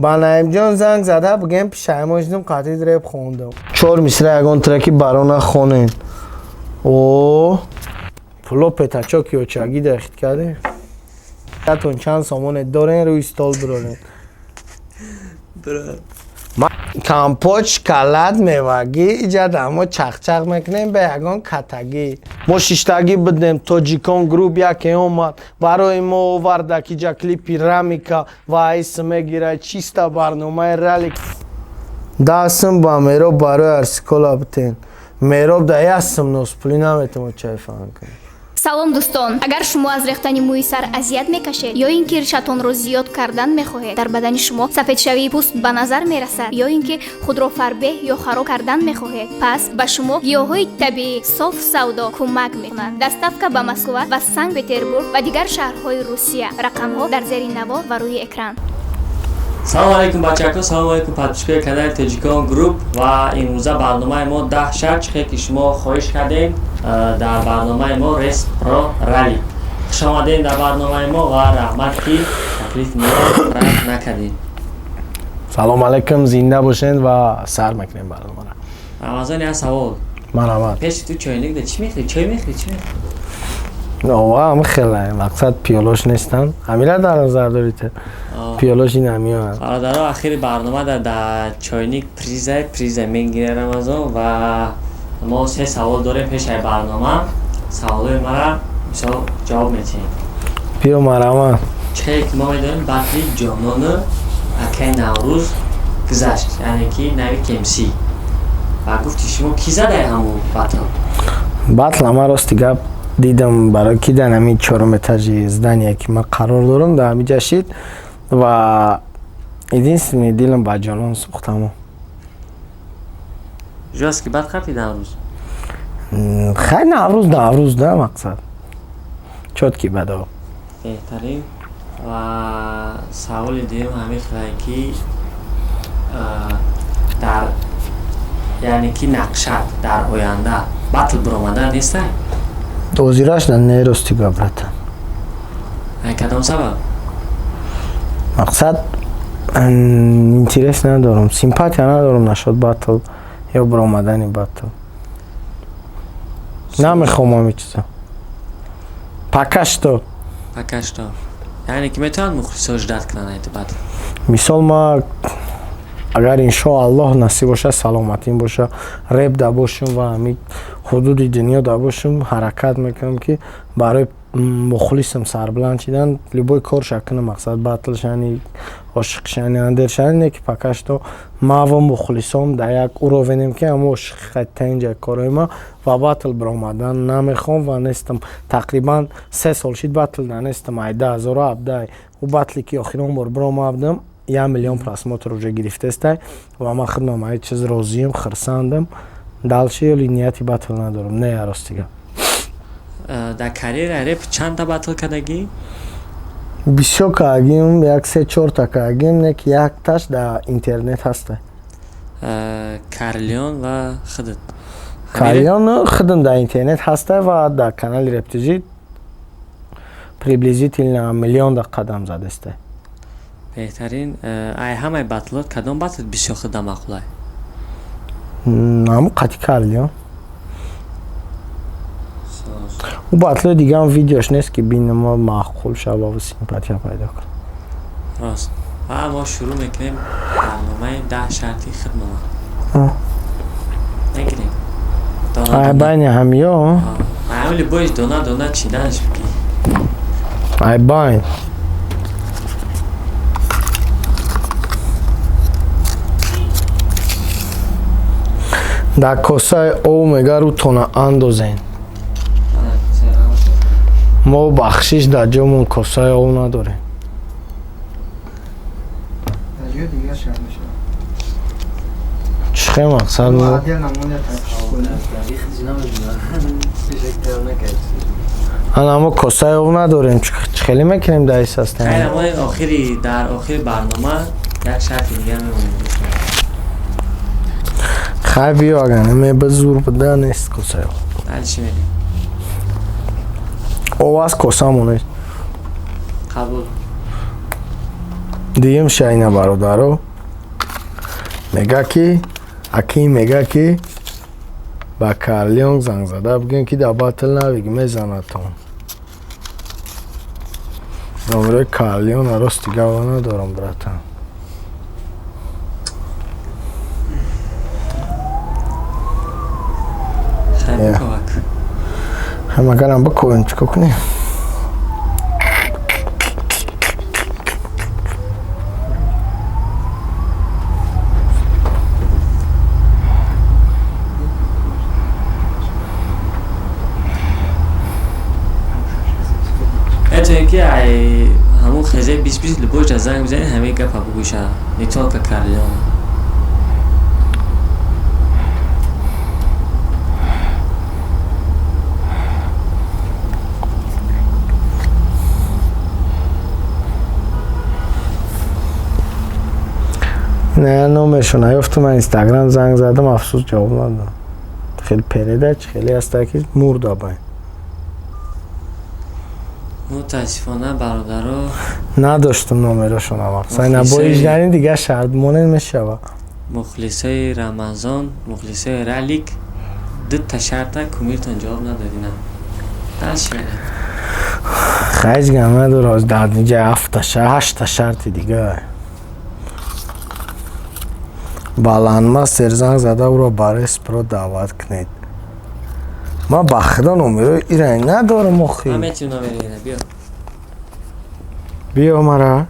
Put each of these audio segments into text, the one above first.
با نایب جان زنگ زده بگم پیشایموشدم قطعی ریب خوندم 4 مصره یگان ترکی برانه خونین او پلو پتاچو کیوچاگی دخت کرده تون چند سامون دارین روی استال برارین ما کمپوچ کلد میوگی ایجاد اما چخ میکنیم به یگان کتگی ما ششتگی بدیم توجیکان گروپ یکی اومد برای ما آورده که جا کلیپی رامیکا و ایس میگیره چیستا برنامه رالیک دستم با میروب برای ارسیکولا بتین میروب دا یستم نوسپلی نمیتونم چای فهم کنیم салом дӯстон, агар шумо аз рехтани мӯи сар азият мекашед ё ин ки ришатонро зиёд кардан мехоҳед, дар бадани шумо сафедшавии пӯст ба назар мерасад ё ин ки худро фарбеҳ ё хароб кардан мехоҳед, пас ба шумо гиёҳҳои табиӣ соф савдо кӯмак мекунанд. Доставка ба Москва ва Санкт-Петербург ва дигар шаҳрҳои Русия. Рақамҳо дар зери наво ва рӯи экран. салому алайкум бачаҳо, салому алайкум подписчикои канали Тоҷикон груп ва имрӯза барномаи мо 10 шарт чихе ки шумо хоҳиш кардем дар барномаи мо Race Pro Rally. Хуш омадед дар барномаи мо ва раҳмат ки таклифи мо рад накардед. салому алайкум, зинда бошед ва сар мекунем барномаро. Рамазон я савол. Марҳамат. Пеши ту чойник да чӣ мехӯри? Чой мехӯри? Чӣ мехӯри? ова ҳам хеле мақсад пиёлош нестан. Ҳамира дар назар доред. Пиёлош ин ҳамиён. Бародаро ахири барнома да чойник приза мегире Рамазон ва мо 3 савол дорем пешаи барнома. Саволои мара мисол ҷавоб метиҳем. Пиё марҳамат. Чихе ки мо медонем батли ҷонони акаи Наврӯз гузашт, яъне ки нави KMC. Ва гуфти шумо ки задаи ҳамун батл? Батл ама рости гап дидам барои ки дар ҳамин 4 этажи здание ки ман қарор дорам дар ҳамин ҷа шид ва единственный дилам ба ҷонон сӯхтам. Жуст ки бад қапи Наврӯз? Хай Наврӯз да мақсад. Чотки бадо. Беҳтарин. Ва саволи дуюм ҳамин хеле ки дар яъне ки нақшат дар оянда батл биромада нестай? Дозираш дар не рости гап брата. Ай кадом сабаб? Мақсад интерес надорам, симпатия надорам нашод батл ё биромадани батл. Намехоҳам ҳамин чиза. Покашто. Яъне ки метавонад мухлисо ждат кунанд эти батл. Мисол ма агар иншоаллоҳ насиб боша, саломатин боша, реп да бошам ва ҳамин ҳудуди дунё да бошам, ҳаракат мекунам ки барои мухлисам сарбуланд шидан любой корша кунам. Мақсад батл шани ошиқ шани андер шани не ки пока что ма ва мухлисом дар як уровенем ки ҳама ошиқатарин ҷаи корои ма ва батл биромадан намехоҳам ва нестам. Тақрибан 3 сол шид батл да нестам. Ай 2017 у батли ки охирон бор биромадам 1 миллион просмотр уже гирифтестай ва ман худам ҳамаи чиз розиям, хирсандам. Далши ёли нияти батл надорам. Не яростига. Дар карьера реп чанда батл кардагӣ? Бисёр кардагим, як 3-4 та кардагим, не ки якташ дар интернет ҳастай. Карлион ва худат? Карлион худам дар интернет ҳастай ва дар канали Рептижи приблизительно 1 миллион да қадам задестай. Беҳтарин. Ай ҳамаи батлот кадом батл бисёр худа маъқулай? Ҳамун қати Карлион. У батлои дигаам видеош нест ки бинам маъқул шава ва симпатия пайдо кунам. Рост. Ва мо шурӯъ мекунем барномаи 10 шарти хидмат. Мегирем? Ай байни ҳамиё? Ҳамин либоиш дона чиданаш бигир. Ай байн. Дар косаи об мегару тона андозен. мо бахшиш дар ҷомон косаи об надорем. чихе мақсад мо ана мо косаи об надорем. чихеле мекунем дар ҳисастан. Дар охири барнома як шарти дигар мемонем. хай биё агар намеба зур буда нест косаи об. Дали чӣ мегӯем? об аст косамон нест. қабул. دیم شاینا برادرو میگه که اکی میگه که با کارلیون زنگ زده بگن که در باطل نبیگی میزنه تون نمره کارلیون راست دیگه ندارم براتم خیلی بکوک همه گرم بکنیم چکو کنیم اتو که همون خیزه 20 لبوش از زنگ بزنید همه گپ بگوشه نیتون که کارلیون نه نومشون نیفتم من اینستاگرام زنگ زدم افسوس جواب ندادم خیلی پریده چه خیلی هسته که مرده باید متاسفانه برادرها نداشتم نومرشون هم اقصای نبایش دارین دیگه شردمونه میشه مخلصای رمضان مخلصای رلیک دو تا شرطه کمیرتون جواب ندادینم دست شده خیلی گمه دور از داد نیجه 8 شرط دیگه بالانما سرزنگ زده او را برای سپرو دعوت کنید ما بخدا نومره ایرانی ندارم مخی همه چی نومره اینه بیا بیا مرا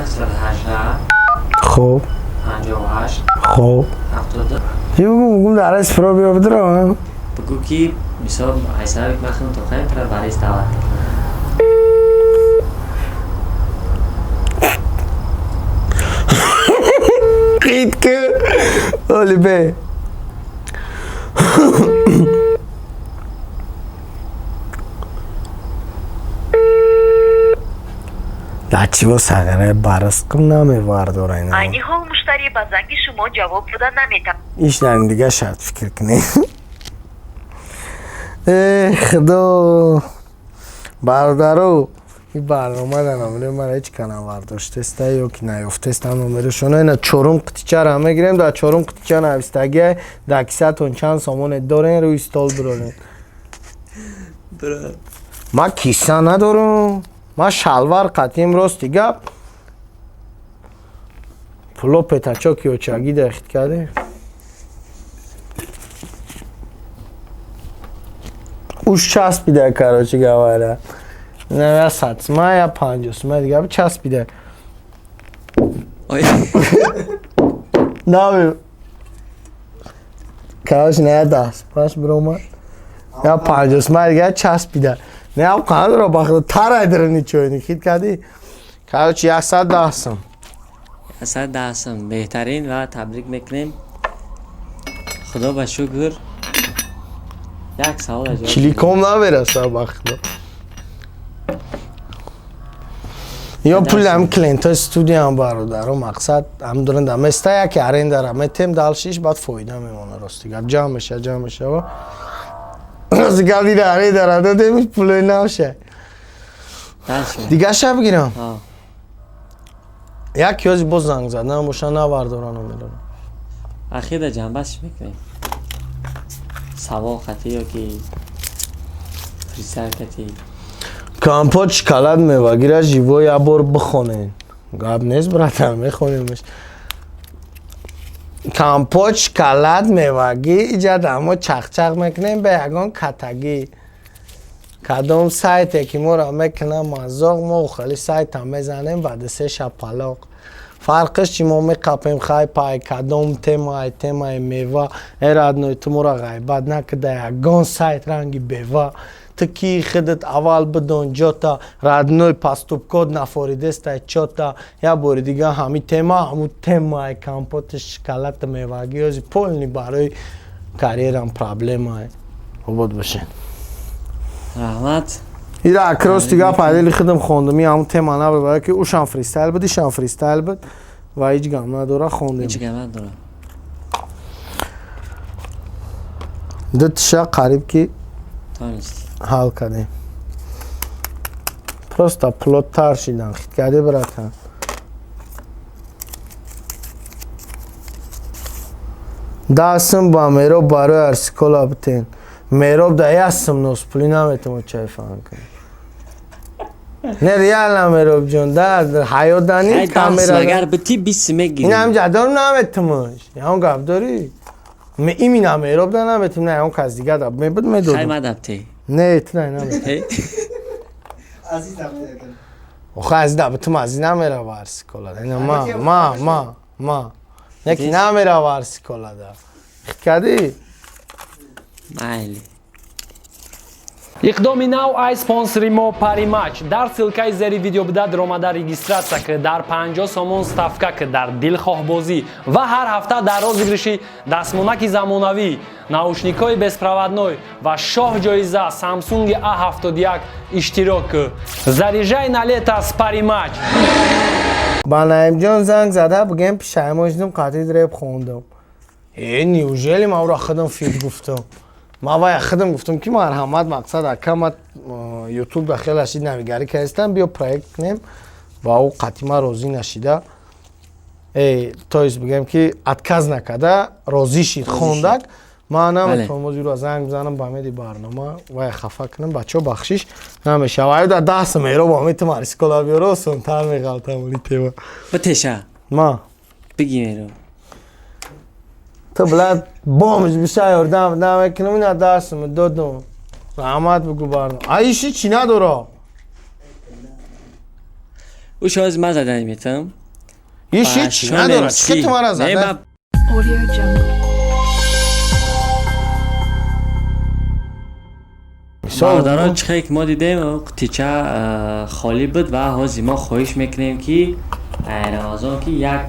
مثل 18 خوب 58 خوب 72 یه بگم در اسپرو بیا بدرم بگو که مثال عیسا یک مخنون تو خیلی پر برای استوار قید که اولی بی دچی با سگره برس کم نمیوارد اینا اینی ها مشتری با زنگ شما جواب دادن نمیتم ایش دارین دیگه شاید فکر کنی خدا برادرو این برنامه در نمونه من هیچ کنم ورداشته استه یا که نیفته استه هم نمونه شونه اینا چورم قطیچه را همه گیریم در چورم قطیچه نویستگی در کیسه تون چند سامونه دارین روی استال برارین ما کیسه ندارم ما شلوار قطیم راست دیگه پلو پتاچوکی و چاگی دخت کرده اوش چسبیده کراچی گواره نه یا 100 یا 50 دیگه چسبیده نه کراچی نه 10 پاش برو ما یا 50 دیگه چسبیده نه او قناد رو باخده تر ایدرنی چوینی خید کردی کراچی 110 110 بهترین و تبریک میکنیم خدا با شکر یک سوال اجازه کلیکم نبرسه بخدا یا پول هم کلینتا استودیو هم برادر مقصد هم دارن دم استا یک ارین دارم تیم دالشیش بعد فایده میمونه راستی گپ جمع میشه و از گاوی داره داره دادم پول نمیشه دیگه شب بگیرم یک یوز باز زنگ زدن باشه نواردارن میدونم اخیر جنبش میکنیم سوا خطی یا که فریسر کتی کامپوت شکلات میوگیره جیوو یا بار بخونین گاب نیست براتر میخونیمش کامپوت شکلات میوگی ایجاد همو چخ میکنیم به یگان کتگی کدوم سایت که ما را میکنم مزاق ما خیلی سایت هم میزنیم بعد 3 شب پلاق فرقش چی ما میقپیم خواهی پای کدوم تیمای میوه ایراد نوی تو مرا غیبت نکده یگان سایت رنگی بیوه تو کی خودت اول بدون جاتا ردنوی پستوب کود نفاریده است چاتا یا باری دیگه همی تیمای کامپوت شکلات میوگی از پول نی برای کاریرم پرابلم های عبود بشین رحمت ایره اکراس دیگه پایدلی خودم خوندمی همون تیما نبره که او شان فریستایل بدی شان فریستایل بد و هیچ گم نداره خوندیم هیچ گم نداره دو تیشه قریب که تانستی حل کردیم پروستا پلوتتر شیدن خیلی کرده براتن دستم با میروب برای ارسیکولا بتین میروب دا یستم نوز پولی نمیتونم چای فهم کنم نه ریال نمیروب جون در حیات دانی کامیرا اگر بتی 20 میگیری این هم جدارم نمیتونمش یا هم گفت داری ایمی نمیروب دا نمیتونم نه هم کس دیگه دا میبود میدودم خیلی مدبتی نه تو نه نمیتونم عزیز دفته آخه از دبتم از این نمیره وارسی کلا نه ما یکی نمیره وارسی کلا دا کدی майли иқдоми нав ай спонсори мо паримач дар силкаи зери видео буда омада регистратсия кӣ дар 50 сомон ставка кӣ дар дилхоҳбозӣ ва ҳар ҳафта дар розыгриши дастмонаки замонавӣ наушникҳои беспроводной ва шоҳ ҷоиза самсунги A71 иштирок кӯ заряжай на лето с паримач با نایم جان زنگ زده بگم پیشایمون قاطی دریب خوندم نیوژلی ما رو خودم فیلم گفتم ما وای خودم گفتم که مرحمت مقصد اکمت یوتیوب داخل اشید نویگری کردم بیا پروژه کنیم با او قطعی ما راضی نشیده تویس بگم که اتکاز نکرده راضی شید خوندک ما نمیتونم موضوع رو زنگ بزنم با میدی برنامه وای خفه کنم بچه بخشش نمیشه وای در دست میرو با میتونم ارسی کلا بیارو سنتر میغلطم ولی تیما بتشا ما بگی میرو تو بلد بامش بشه یاردم نمیکنم این دستم دادم رحمت بگو برنامه ایشی چی نداره او شاید من زدن میتونم ایشی چی نداره چی تو من زدن برادران چه که ما دیدیم تیچه خالی بود و حاضی ما خواهش میکنیم که رمضان که یک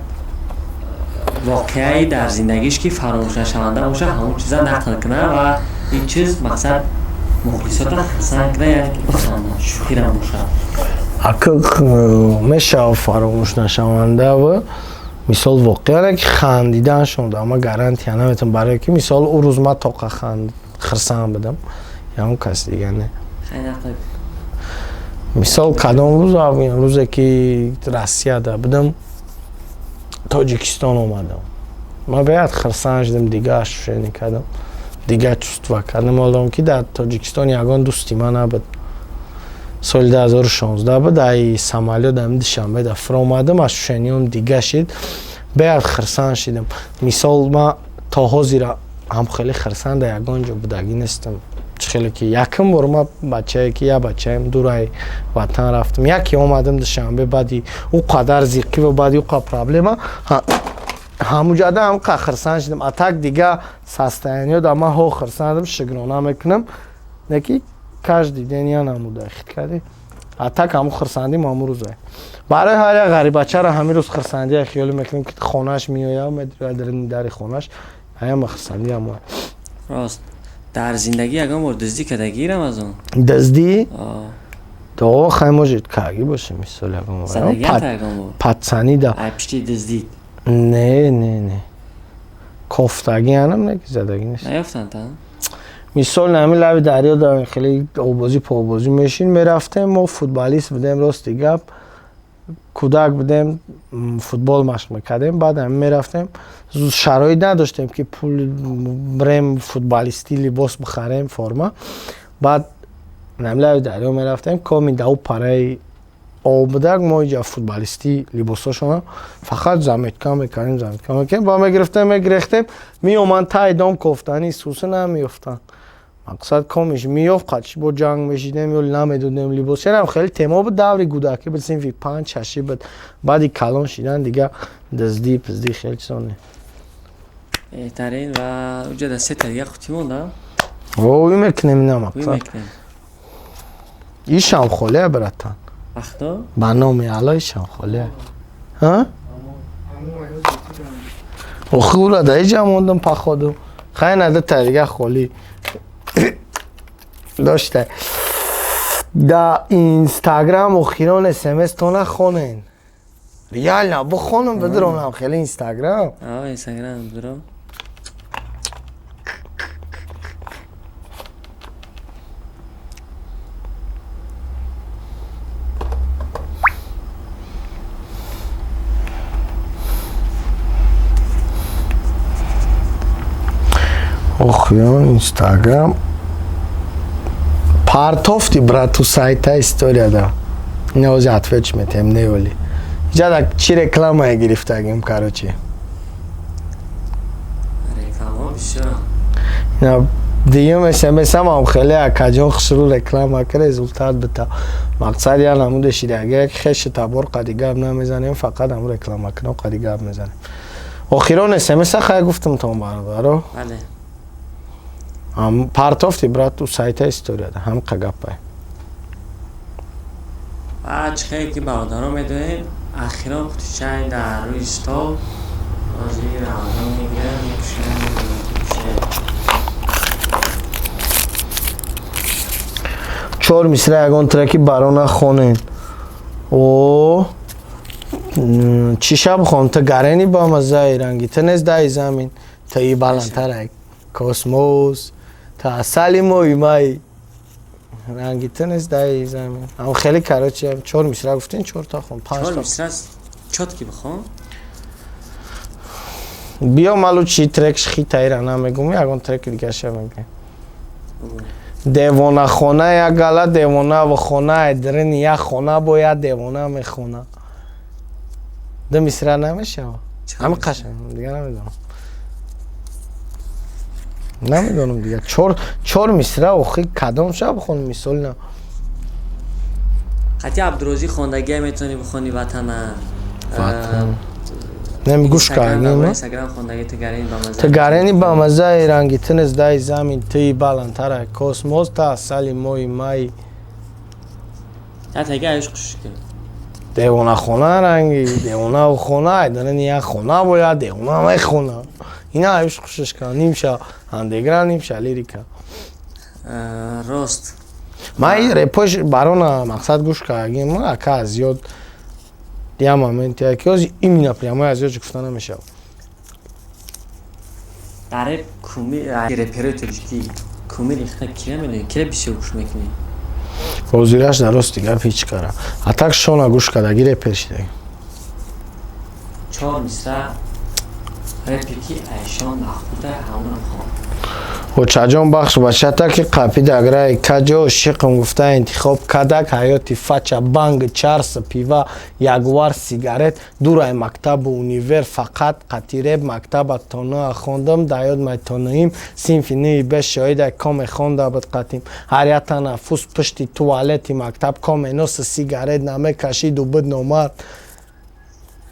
واقعی در زندگیش که فراموش نشونده باشه همون چیزا نقل کنه و این چیز مقصد مخلصات خرسان کنه یعنی که بخنده شوخی رو باشه اکه میشه فراموش نشونده و مثال واقعا که خندیدن شونده اما گارانتی نمیتونم برای که مثال او روز ما توقع خرسان بدم یا اون کسی دیگه نه خیلی نقل مثال کدام روز آبیم روزی که روسیه ده بدم تاجیکستان اومدم ما باید خرسان شدم دیگه اشوشنی کردم دیگه چوستوا کردم حالا که در تاجیکستان یگان دوستی من نبود سال 2016 بود ای سمالیو دم دوشنبه دفعه اومدم اشوشنیم دیگه شد باید خرسان شدم مثال ما تا حاضر هم خیلی خرسان در یگان جا بودگی نیستم خیلی که یکم بار ما بچه که یا بچه‌ام دورای وطن رفتم یکی اومدم دوشنبه بعدی او قدر زیقی و بعدی او پرابلم همون جاده هم که خرسان شدم اتاق دیگه ساستانی و دما ها خرساندم شگرانه میکنم نکی کاش دیدن یا نموده خیلی کردی اتاق همون خرساندیم همون روزه برای هر غریب بچه را همین روز خرساندی خیال میکنم که خونه‌اش میآید مدیر در خونه‌اش هم خرساندی هم راست در زندگی اگه بار دزدی کدگی رمضان دزدی تو خیلی موجود کاری باشه مثال اگه بار زندگی هم تا اگه بار پتسانی دا پشتی دزدید نه کفتگی هم نه که زدگی نیست نیفتن تا مثال نمی لبی دریا دارم خیلی آبازی پابازی میشین میرفتم ما فوتبالیست بودیم راستی گپ کودک بودیم فوتبال مشق میکردیم بعد هم میرفتیم شرایط نداشتیم که پول بریم فوتبالیستی لباس بخریم فرما بعد نملای دریا میرفتیم کامی دو پرای آبدک ما اینجا فوتبالیستی لباساشون فقط زمیتکا میکردیم با میگرفتیم میومن تای دام کفتنی سوسه نمیفتن مقصد کامش میافت قدش با جنگ میشیدیم یا نمیدونیم لباس هم خیلی تما بود دوری گودکی بسیم وی 5-6 بود بعدی کلان شیدن دیگه دزدی پزدی خیلی چیزانه بهترین و اونجا دسته تریه خوتی مونده اوی میکنیم نه مقصد میکنیم ایش هم خاله براتن وقتا برنامه علایش هم خاله ها؟ اخی اولا دایی جمعوندم پخوادم خیلی نده تریه خالی داشته در اینستاگرام اخیران اسمس تو نخونین ریال نه بخونم بدرونم خیلی اینستاگرام اینستاگرام برو Охион Инстаграм. Партофти брату сайта история да. Неози отвечь метем неоли. Жадак чи реклама гирифтагим, короче. Реклама бисёр. На дием смс-ам хеле акаҷон хушру реклама ки результат бита. Мақсад я намуде шиде агар хеш табор қади гап намезанем фақат ам реклама кно қади гап мезанем. Охирон смс хай гуфтам том баро. Бале. Ам партофти брату сайта история да ҳам қагапай. Баъд хеле ки бародаро медоем ахирон хутчай дар рӯи стол ози рамзон мегирам мекушам. Чор мисра ягон треки барона хонен. О чи шаб хон та гарени ба мазаи ранги тенес дай замин та и балантарай космос та асали мои май ранги тенес дай замин ам хеле короче чор мисра гуфтин чор та хон панҷ Чор та мисра чотки бихон. биё малу чи трек хитаира намегум ягон трек дига шаванга девона хона як гала девона ва хона дрин як хона бояд девона мехона да мисра намешава ҳама қашанг дига намедонам дига чор мисра охи кадом шаб хон мисол на хати абдурозӣ хондагия метавонӣ бихонӣ ватана нем гӯш кардем инстаграм хондагӣ та гарени ба мазаи ранги тинес дай замин ти баландтара космос та асали мои май татага аш хушки девона хона ранги девона хона айдан як хона бояд девона мехона ина аш хушш кан нимша андеграм нимша лирика рост май репош барона мақсад гӯш кардем ака зиёд я моменти якоз именно прямо аз ёҷ гуфта намешав дар куми реперои тоҷикӣ куми рихта кира медонӣ кира бисёр гӯш мекунӣ ҳозираш дарост дига ҳеҷ кара атак шона гӯш кардаги репер шидаги чор мисра репи ки айшон махбуда ҳамон хон ҳочаҷон бахш бачата ки қапид аграи каҷо шиқм гуфта интихоб кадак ҳаёти фача банг чарс пива ягвар сигарет дурай мактабу универ фақат қатиреб мактаба тоноа хондам даёд майтонаим синфи неи беш шоида коме хонда бад қатим ҳарята нафус пушти туалети мактаб коме нос сигарет намекашиду бид номард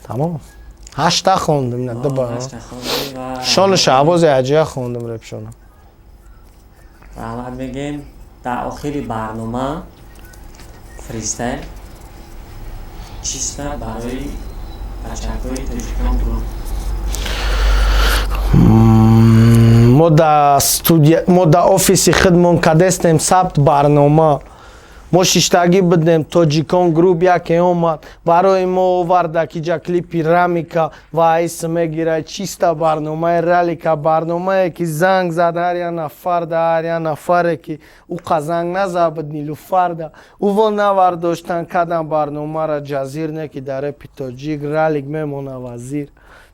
тамом ҳашта хондам надба шона шаҳбози аҷия хондам репшона раҳмат мегем дар охири барнома фристайл чиста барои бачакҳои тоҷикон груп мо дар офиси хидмон кадестем сабт барнома мо шиштагӣ бидем тоҷикон груп яке омад барои мо оварда киҷа клипи рамика ва айс мегирад чиста барномаи ралика барномае ки занг зад ҳар я нафарда ҳар я нафаре ки уқа занг назабид нилуфарда уво навардоштан кадам барномара ҷазир не ки дар репи тоҷик ралик мемона вазир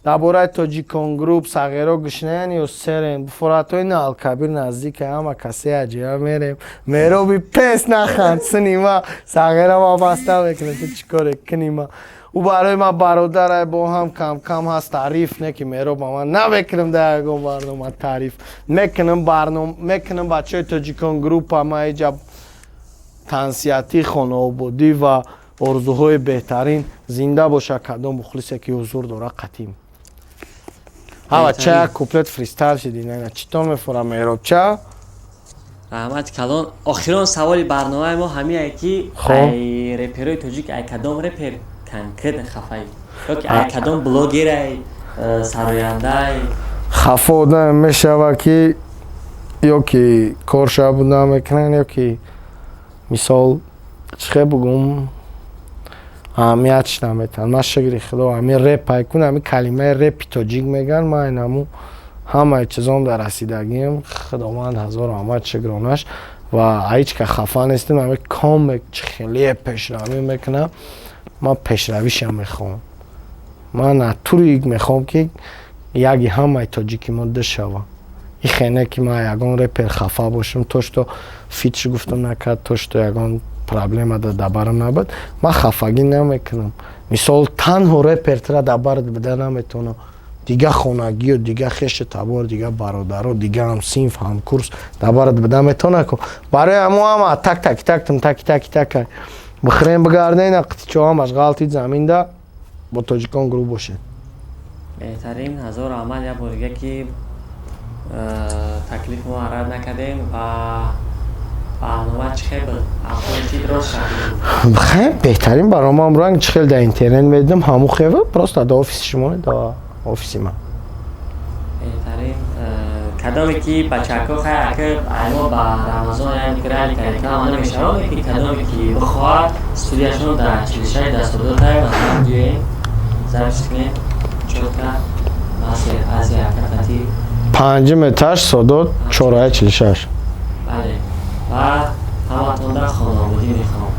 дар бораи тоҷикон груп сағиро гушнаян ё серем буфоратҳои наалкабир наздика ҳама касе аҷия мерем мероби пес наханд синима сағира вабаста мекунем ту чӣ коре кунима ӯ барои ман бародарай бо ҳам кам ҳаст таъриф не ки мероба ман намекунем дар ягон барнома таъриф мекунем бачаҳои тоҷикон группа ман иҷа тансиятӣ хонаободӣ ва орзуҳои беҳтарин зинда боша кадом мухлисе ки ҳузур дора қатим ҳава ча як куплет фристайл шиди нана чӣ то мефора меҳробча раҳмат калон охирон саволи барномаи мо ҳамие ки ай реперои тоҷик ай кадом репер конкретно хафаи ё ки ай кадом блогерай сарояндай хафа одам мешава ки ё ки коршабу намекунан ё ки мисол чихе бугум аҳамиятш наметан ман шукри худо ҳамин репай кун ҳамин калимаи репи тоҷик меган ман инаму ҳамаи чизом дар расидагиам худованд ҳазор раҳмат шукронаш ва ҳеҷ ка хафа нестем ҳамин комек чӣ хеле пешравӣ мекунам ман пешравишам мехоҳам ман натури мехоҳам ки яги ҳамаи тоҷики мо ду шава خینه که ما یگان رپر خفا باشم توش تو فیتش گفتم نکرد توش تو یگان پرابلم ده دبرم نبود ما خفگی نمیکنم مثال تنها رپر تر دبرت بده نمیتونه دیگه خونگی و دیگه خش تبار دیگه برادر و دیگه هم سینف هم کورس دبرت بده میتونه که برای همه تک بخرین بگردین اقتصاد هم از غلطی زمین ده با تاجیکان گروه باشه بهترین هزار عمل یا بارگه که تکلیف ما عرض نکردیم و برنامه چه خیلی اخوری درست شد خیلی بهترین برنامه هم رنگ چه خیلی در اینترنت میدم همون خیلی پروست در آفیس شما در آفیس من بهترین کدامی که بچه ها خیلی که ایما با رمضان یعنی که رلی کردیم که همانه میشه که کدامی که بخواهد استودیاشون در چلیشای دست و دوتای مثلا دوی زرشت کنیم چوکا از یک حرکتی 5 مترش صداد 446 بله و همه تون در خانه آمودی میخوام